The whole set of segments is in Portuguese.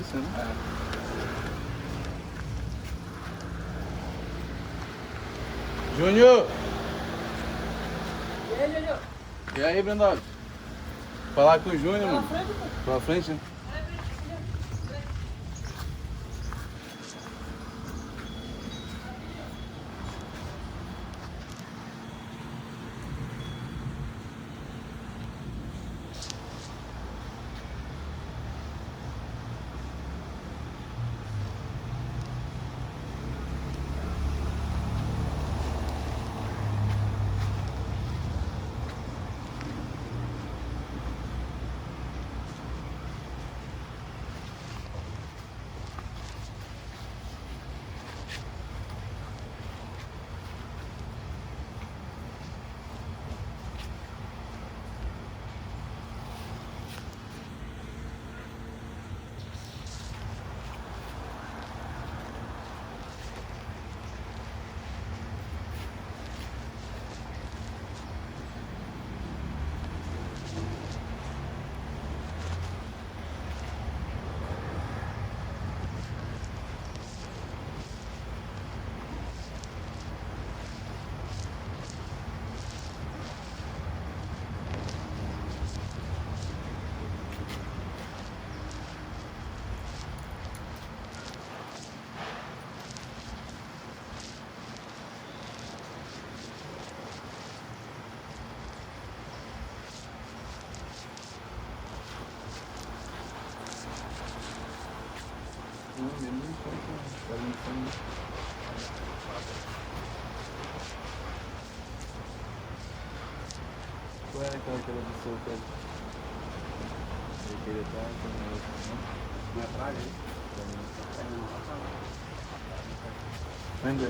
isso, né? Júnior! E aí, Júnior? E aí, Brandão? Falar com o Júnior, Pela mano. frente, pô. Pela frente, né? Qual era aquela que ela disse o pé? Eu queria estar com Não é praga, hein? Vende.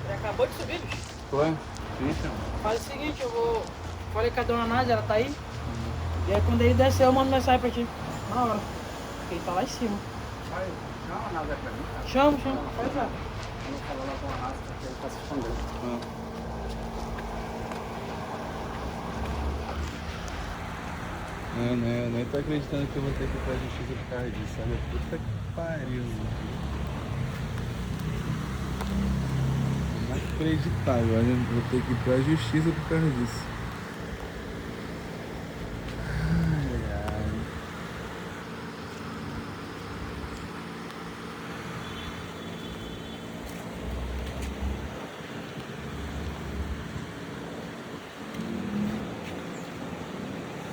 Ele acabou de subir, bicho. Foi? Ficha? Faz o seguinte, eu vou... Falei com a dona Nádia, ela tá aí. E aí quando ele descer, eu mando mensagem pra ti. Na hora. Porque ele tá lá em cima. Vai, chama a NASA pra mim, cara. Chama, pode já. Eu vou falar lá com a NASA, porque ele tá se escondendo. Eu nem tô acreditando que eu vou ter que ir pra justiça por causa disso. Olha, puta que pariu. Inacreditável, olha, vou ter que ir pra justiça por causa disso. Ai, ai.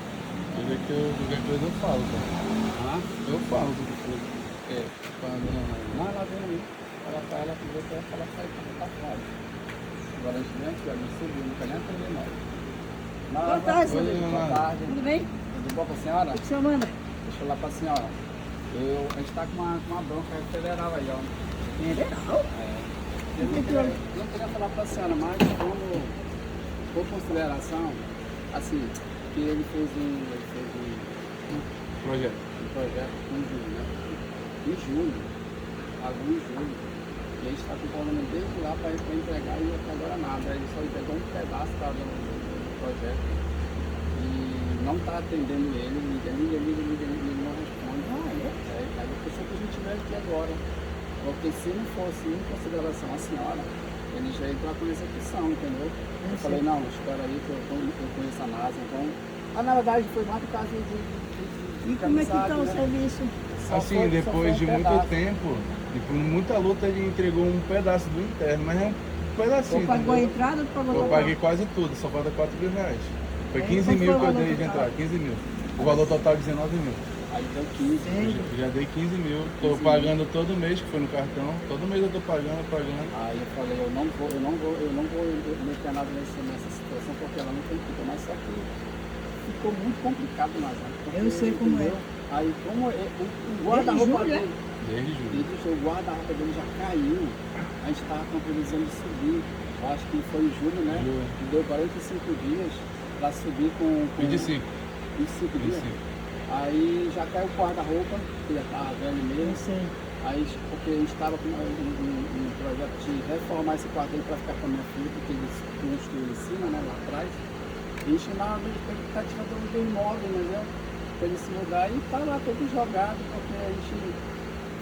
Qualquer coisa eu falo, cara. Eu falo qualquer coisa. Com a dona Nádia. Não, ela vem aí. Ela pra ela pediu pra ela sair pra tá fora. Agora a gente vem aqui, ó, me subiu, não quer nem atender nós. Boa tarde, Oi, senhor. dona Boa Nádia. tarde. Tudo bem? Tudo bom com a senhora? O que o senhor manda? Deixa eu falar pra senhora. A gente tá com uma bronca federal aí, ó. Federal? Eu não queria falar pra senhora, mas como, por consideração, assim, que ele fez um Projeto. projeto em julho, né? Em julho, algum em julho. E a gente está com o problema desde lá para entregar e até agora nada. Ele só entregou um pedaço do projeto e não está atendendo ele, liga, ele não responde. Aí eu pensei que a gente veio aqui agora. Porque se não fosse em consideração a senhora, ele já ia entrar com execução, entendeu? Eu falei, não, espera aí que eu conheço a NASA, então... na verdade foi mais por causa E como é que tá o amizade, né? serviço? Só Assim, foi depois de um muito pedaço. tempo, e por muita luta, ele entregou um pedaço do interno, mas é um pedacinho. Pagou a entendeu? entrada ou pagou Eu total? paguei quase tudo, só falta R$ 4.000. Foi É, 15 quanto mil foi o que eu valor dei de total? entrada, 15 mil. O valor total 19 mil. Aí deu 15. Já dei 15 mil. Tô pagando todo mês, que foi no cartão. Todo mês eu tô pagando. Aí eu falei, eu não vou meter nada nessa situação porque ela não tem culpa, mas só que ficou muito complicado nas áreas. Eu sei como é. Aí como o guarda-roupa dele, Desde julho. o guarda-roupa dele já caiu, a gente estava com a previsão de subir. Eu acho que foi em julho, né? Julho. Que deu 45 dias para subir com 25. 25 dias. 25. Aí já caiu o guarda-roupa, que já estava velho mesmo. Eu sei. Aí, porque a gente estava com um projeto de reformar esse quarto para ficar com a minha filha, porque eles construíram em cima, né, lá atrás. E a gente na expectativa do imóvel, entendeu? Para ele se mudar e tá lá todo jogado, porque a gente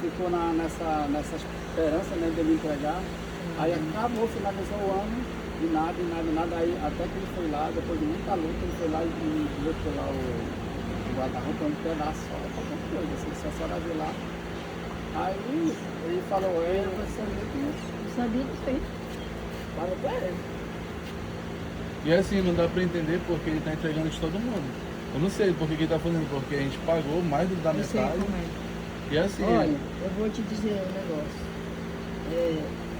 ficou nessa esperança, né, dele entregar. Aí acabou, finalizou o ano e nada. Aí até que ele foi lá, depois de muita luta, ele foi lá e botou lá o guarda-roupa um pedaço só, qualquer coisa, assim, só a senhora ver lá. Aí ele falou, você Eu sabia disso aí. fala pra ele. E assim, não dá pra entender porque ele tá entregando de todo mundo. Eu não sei por que ele tá fazendo, porque a gente pagou mais da Eu sei metade. como é. E assim, Olha, eu vou te dizer um negócio.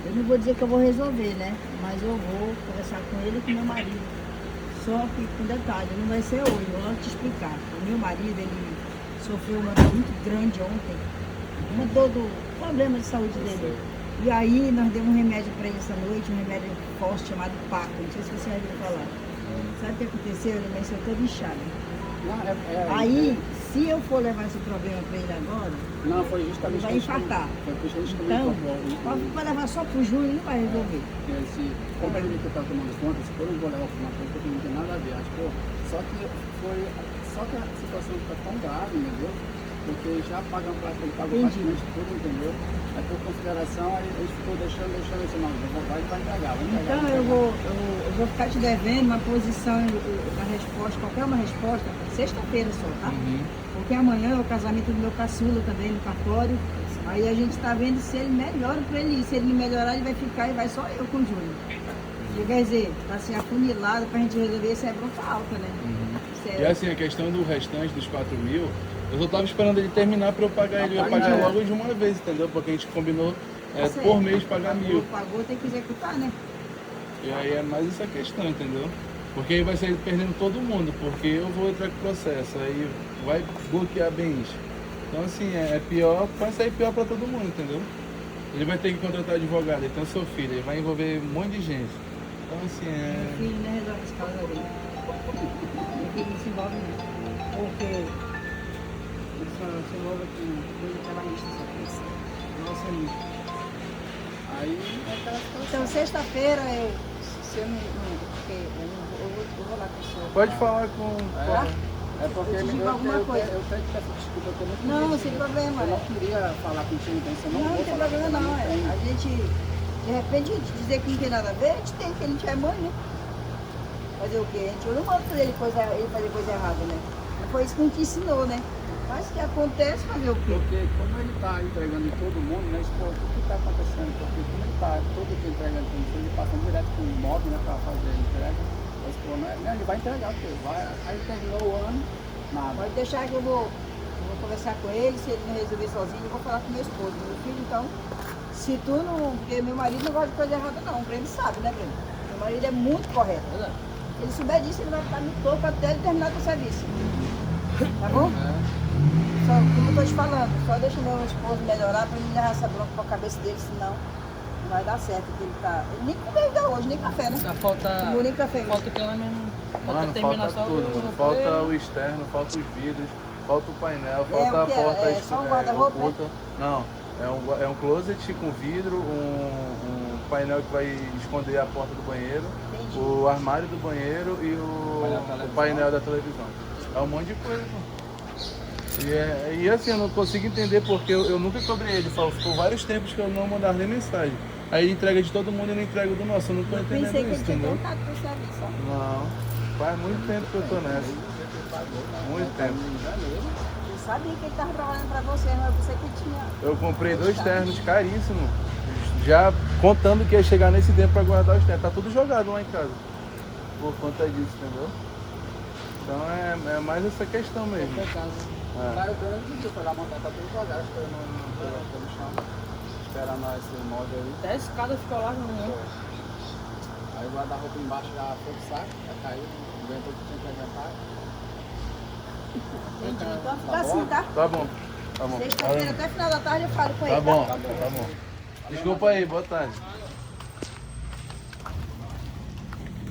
Eu não vou dizer que eu vou resolver, né? Mas eu vou conversar com ele e com meu marido. Só que com detalhe, não vai ser hoje, eu vou te explicar. O meu marido, ele sofreu uma dor muito grande ontem. Uma dor do problema de saúde dele. E aí nós demos um remédio para ele essa noite, um remédio forte chamado Paco. Não sei se você já ouviu falar. Sabe o que aconteceu? Ele amanheceu todo inchado. Não, Aí, se eu for levar esse problema para ele agora, não, foi justamente ele vai infartar. Foi justamente que então, informou. vai levar só pro junho, não vai resolver. Como ele que eu estava tomando conta, se for eu vou levar para uma coisa que não tem nada a ver. Acho que, só que a situação está tão grave, entendeu? Porque já pagam ele pagou praticamente tudo, entendeu? Aí por consideração, aí a gente ficou deixando, não, vai entregar. Então eu vou ficar te devendo uma posição, uma resposta, qualquer uma resposta, sexta-feira só, tá? Porque amanhã é o casamento do meu caçula também no cartório. Aí a gente está vendo se ele melhora para ele ir. Se ele não melhorar, ele vai ficar e vai só eu com o Júnior. E quer dizer, está assim afunilado para a gente resolver se é bronca alta, né? e assim, a questão do restante dos 4 mil, eu só tava esperando ele terminar pra eu pagar ele. Eu ia pagar logo de uma vez, entendeu? Porque a gente combinou por mês pagar 1.000. Pagou, tem que executar, né? E aí é mais essa questão, entendeu? Porque aí vai sair perdendo todo mundo, porque eu vou entrar com o processo, aí vai bloquear bens. Então assim, é pior, vai sair pior pra todo mundo, entendeu? Ele vai ter que contratar advogado, ele tem o seu filho, ele vai envolver um monte de gente. Então assim, Meu filho não resolve esse caso dele. Meu filho não se envolve não. Porque ele só se envolve com coisa trabalhista, só pensa. Nossa, amigo. Aí é aquela situação. Então sexta-feira se eu não porque eu vou lá com o senhor. pode falar com... Tá? É porque Eu te digo alguma coisa. eu tenho que pedir desculpa, porque eu não queria. Não, sem problema. Eu não queria falar contigo, então você não Não, vou não tem falar problema contigo, não. tem. A gente, de repente, dizer que não tem nada a ver, a gente tem, porque a gente é mãe, né? Fazer o quê? Eu não mando pra ele fazer coisa errada, né? Não foi isso que a gente ensinou, né? Mas que acontece, fazer o quê? Porque como ele está entregando em todo mundo, né? Pô, o que está acontecendo? Porque como ele está todo dia entregando em todo mundo, ele passa direto com o modo, né? Para fazer a entrega. Mas, pô, não, ele vai entregar, porque aí terminou o ano, nada. Pode deixar que eu vou conversar com ele, se ele não resolver sozinho, eu vou falar com meu esposo. Meu filho, então, se tu não... Porque meu marido não gosta de coisa errada não, o Breno sabe, né, Breno? Meu marido é muito correto. Se ele souber disso, ele vai ficar no topo até ele terminar o serviço. Tá bom? Só, como eu tô te falando, só deixa o meu esposo melhorar pra ele não levar essa bronca pra cabeça dele, senão não vai dar certo. Porque ele tá... Ele nem comeu ainda hoje, nem café, né? Só falta. Tomou nem café. Falta que ela mesmo. Mano, terminar falta só tudo, mano. Falta o externo, falta os vidros, falta o painel, falta a o que é? porta É só um guarda-roupa, né? oculta. Não, é um closet com vidro, um painel que vai esconder a porta do banheiro, Entendi. o armário do banheiro e o painel da televisão. É um monte de coisa, mano. E assim, eu não consigo entender porque eu nunca cobrei ele. Ficou vários tempos que eu não mandava nem mensagem. Aí ele entrega de todo mundo e não entrega do nosso. Eu não tô Eu entendendo pensei que isso, ele tinha entendeu? contado pro serviço, ó. Não, faz muito tempo que eu tô nessa. Muito tempo. Eu sabia que ele estava trabalhando para você, mas você que tinha. Eu comprei 2 ternos caríssimos, já contando que ia chegar nesse tempo pra guardar os ternos. Tá tudo jogado lá em casa. Por conta disso, entendeu? Então é mais essa questão mesmo. Qualquer caso. É. Tá, eu tenho que foi lá montar, tá tudo devagar, esperando no chão. Esperando esse molde aí. Até a escada ficou lá, não é? Aí o guarda-roupa embaixo já foi pro saco, já caiu, inventou que tinha que aguentar. Entendi. Então fica assim, tá? Tá bom. Tá bom. Sexta-feira até final da tarde eu falo com ele. Tá bom, Tá? tá bom. Desculpa aí, boa tarde.